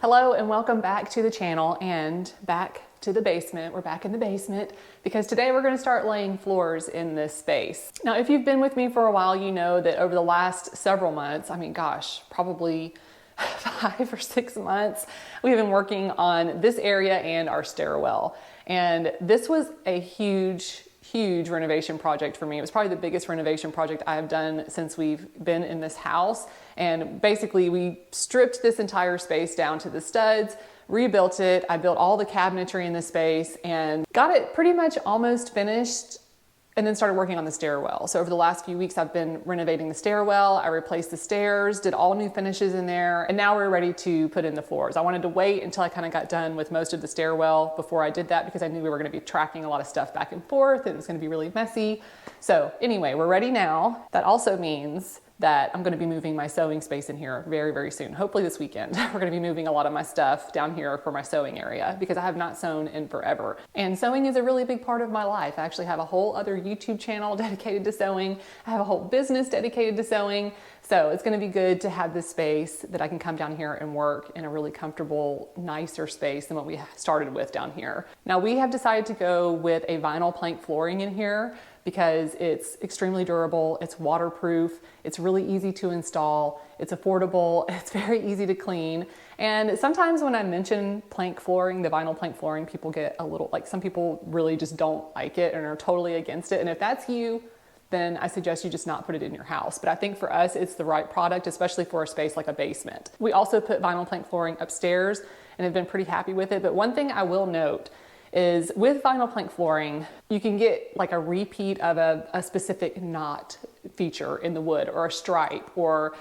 Hello and welcome back to the channel and back to the basement. We're back in the basement because today we're going to start laying floors in this space. Now, if you've been with me for a while, you know that over the last several months, probably 5 or 6 months, we've been working on this area and our stairwell. And this was a huge renovation project for me. It was probably the biggest renovation project I have done since we've been in this house. And basically we stripped this entire space down to the studs, rebuilt it. I built all the cabinetry in this space and got it pretty much almost finished, and then started working on the stairwell. So over the last few weeks, I've been renovating the stairwell. I replaced the stairs, did all new finishes in there, and now we're ready to put in the floors. I wanted to wait until I kind of got done with most of the stairwell before I did that because I knew we were gonna be tracking a lot of stuff back and forth and it was gonna be really messy. So anyway, we're ready now. That also means that I'm gonna be moving my sewing space in here very, very soon. Hopefully this weekend. We're gonna be moving a lot of my stuff down here for my sewing area because I have not sewn in forever. And sewing is a really big part of my life. I actually have a whole other YouTube channel dedicated to sewing. I have a whole business dedicated to sewing. So it's gonna be good to have this space that I can come down here and work in a really comfortable, nicer space than what we started with down here. Now we have decided to go with a vinyl plank flooring in here because it's extremely durable, it's waterproof, it's really easy to install, it's affordable, it's very easy to clean. And sometimes when I mention plank flooring, the vinyl plank flooring, people get a little, some people really just don't like it and are totally against it. And if that's you, then I suggest you just not put it in your house. But I think for us, it's the right product, especially for a space like a basement. We also put vinyl plank flooring upstairs and have been pretty happy with it. But one thing I will note is with vinyl plank flooring, you can get like a repeat of a specific knot feature in the wood or a stripe or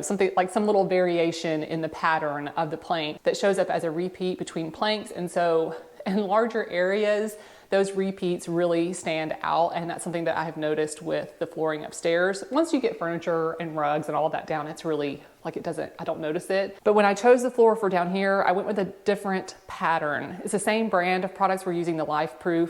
something like some little variation in the pattern of the plank that shows up as a repeat between planks. And so in larger areas, those repeats really stand out, and that's something that I have noticed with the flooring upstairs. Once you get furniture and rugs and all of that down, it's really I don't notice it. But when I chose the floor for down here, I went with a different pattern. It's the same brand of products. We're using the LifeProof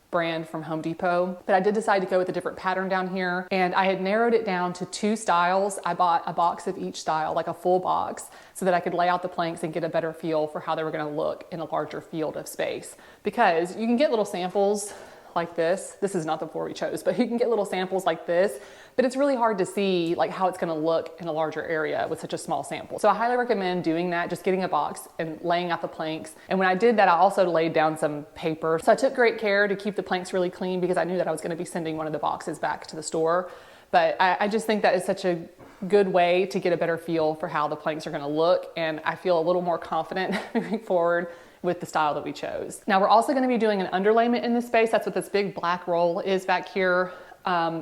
brand from Home Depot, but I did decide to go with a different pattern down here, and I had narrowed it down to 2 styles. I bought a box of each style, like a full box, so that I could lay out the planks and get a better feel for how they were gonna look in a larger field of space. Because you can get little samples like this. This is not the floor we chose, but you can get little samples like this, but it's really hard to see how it's gonna look in a larger area with such a small sample. So I highly recommend doing that, just getting a box and laying out the planks. And when I did that, I also laid down some paper. So I took great care to keep the planks really clean because I knew that I was gonna be sending one of the boxes back to the store. But I just think that is such a good way to get a better feel for how the planks are gonna look. And I feel a little more confident moving forward with the style that we chose. Now we're also gonna be doing an underlayment in this space. That's what this big black roll is back here.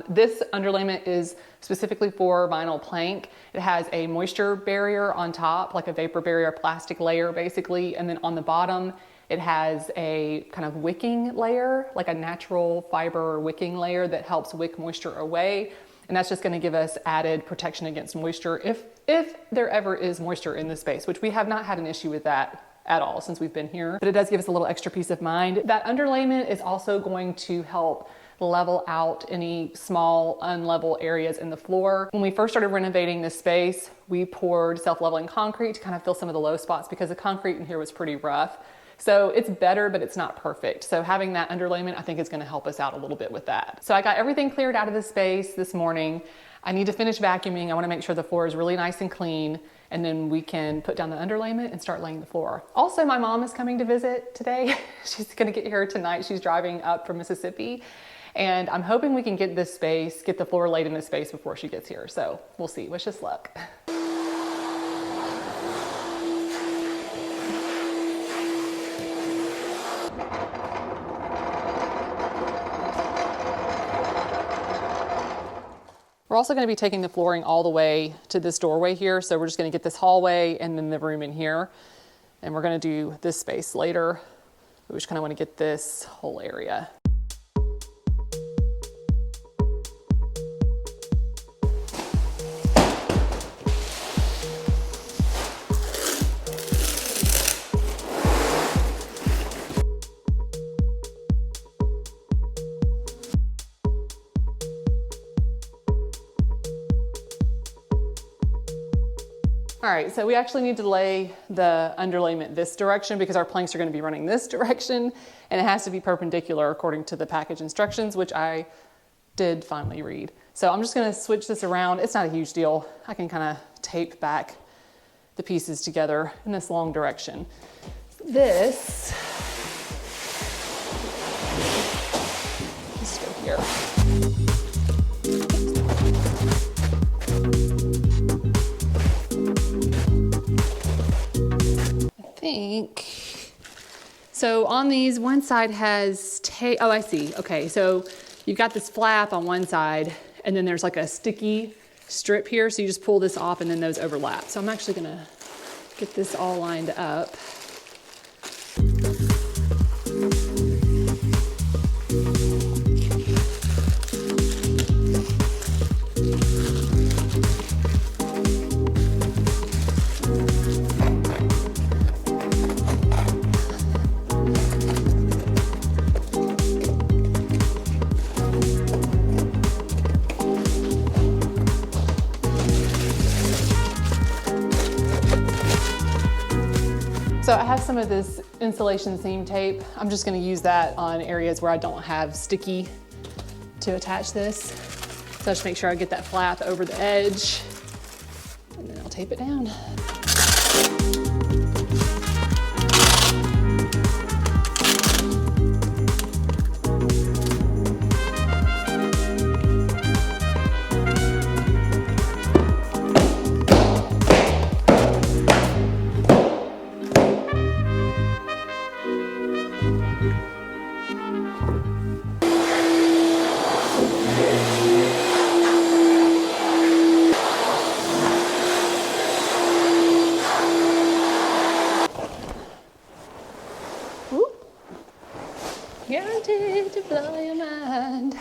This underlayment is specifically for vinyl plank. It has a moisture barrier on top, like a vapor barrier plastic layer basically. And then on the bottom, it has a kind of wicking layer, like a natural fiber wicking layer that helps wick moisture away. And that's just gonna give us added protection against moisture if there ever is moisture in this space, which we have not had an issue with that at all since we've been here, but it does give us a little extra peace of mind. That underlayment is also going to help level out any small unlevel areas in the floor. When we first started renovating this space, we poured self-leveling concrete to kind of fill some of the low spots because the concrete in here was pretty rough. So it's better, but it's not perfect. So having that underlayment, I think is gonna help us out a little bit with that. So I got everything cleared out of the space this morning. I need to finish vacuuming. I wanna make sure the floor is really nice and clean, and then we can put down the underlayment and start laying the floor. Also, my mom is coming to visit today. She's gonna get here tonight. She's driving up from Mississippi, and I'm hoping we can get the floor laid in this space before she gets here. So we'll see, wish us luck. We're also going to be taking the flooring all the way to this doorway here. So we're just going to get this hallway and then the room in here. And we're going to do this space later. We just kind of want to get this whole area. All right, so we actually need to lay the underlayment this direction because our planks are going to be running this direction, and it has to be perpendicular according to the package instructions, which I did finally read. So I'm just going to switch this around. It's not a huge deal. I can kind of tape back the pieces together in this long direction. Let's go here. So on these, one side has oh, I see. Okay, so you've got this flap on one side, and then there's like a sticky strip here, so you just pull this off and then those overlap. So I'm actually gonna get this all lined up. So I have some of this insulation seam tape. I'm just going to use that on areas where I don't have sticky to attach this. So just make sure I get that flap over the edge, and then I'll tape it down. Guaranteed to blow your mind.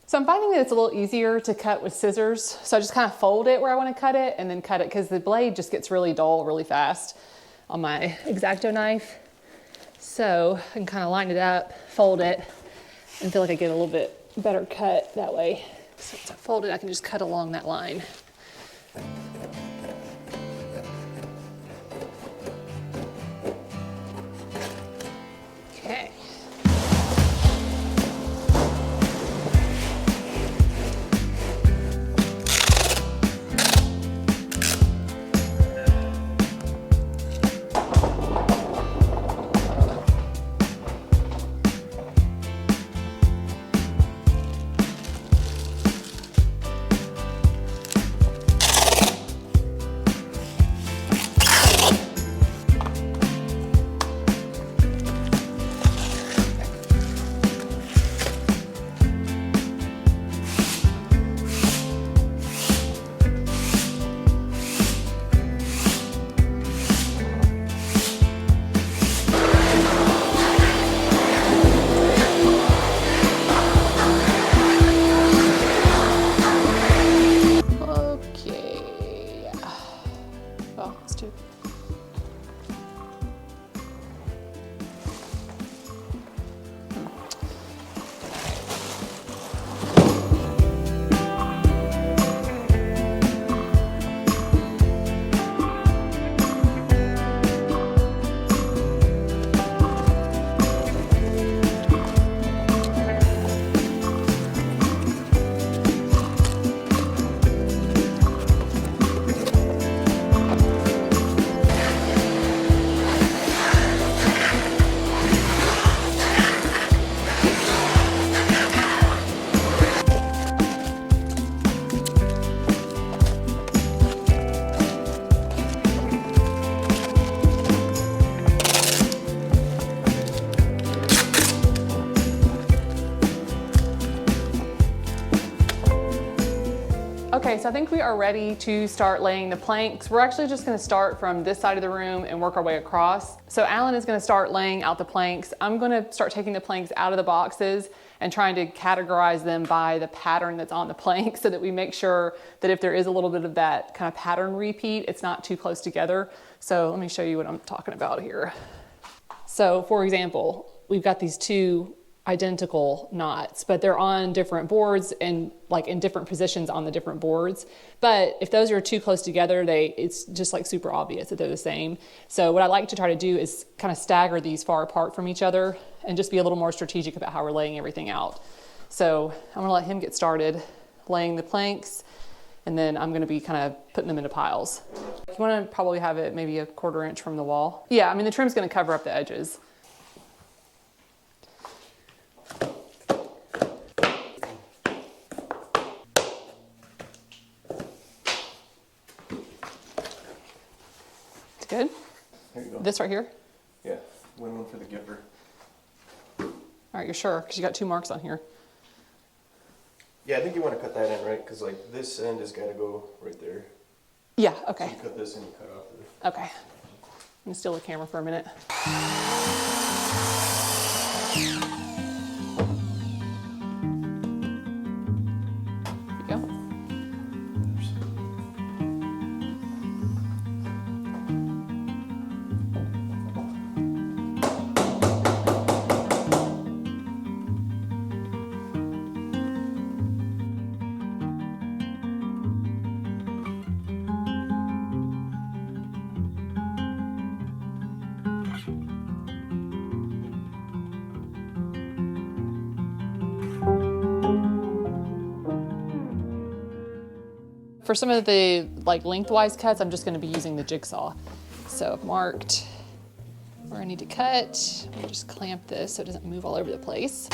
So I'm finding that it's a little easier to cut with scissors. So I just kind of fold it where I want to cut it and then cut it, because the blade just gets really dull really fast on my X-Acto knife. So I can kind of line it up, fold it, and feel like I get a little bit better cut that way. So once I fold it, I can just cut along that line. Okay. Okay, so I think we are ready to start laying the planks. We're actually just gonna start from this side of the room and work our way across. So Alan is gonna start laying out the planks. I'm gonna start taking the planks out of the boxes and trying to categorize them by the pattern that's on the plank, so that we make sure that if there is a little bit of that kind of pattern repeat, it's not too close together. So let me show you what I'm talking about here. So for example, we've got these two identical knots, but they're on different boards and like in different positions on the different boards. But if those are too close together, it's just like super obvious that they're the same. So what I like to try to do is kind of stagger these far apart from each other and just be a little more strategic about how we're laying everything out. So I'm gonna let him get started laying the planks, and then I'm gonna be kind of putting them into piles. You wanna probably have it maybe a 1/4 inch from the wall. Yeah, I mean the trim's gonna cover up the edges. It's good? There you go. This right here? Yeah, win one for the giver. All right, you're sure? Because you got 2 marks on here. Yeah, I think you want to cut that in, right? Because like this end has got to go right there. Yeah, So okay. you cut this and you cut off the... Okay. I'm gonna steal the camera for a minute. There you go. For some of the like lengthwise cuts, I'm just gonna be using the jigsaw. So I've marked where I need to cut. I'll just clamp this so it doesn't move all over the place.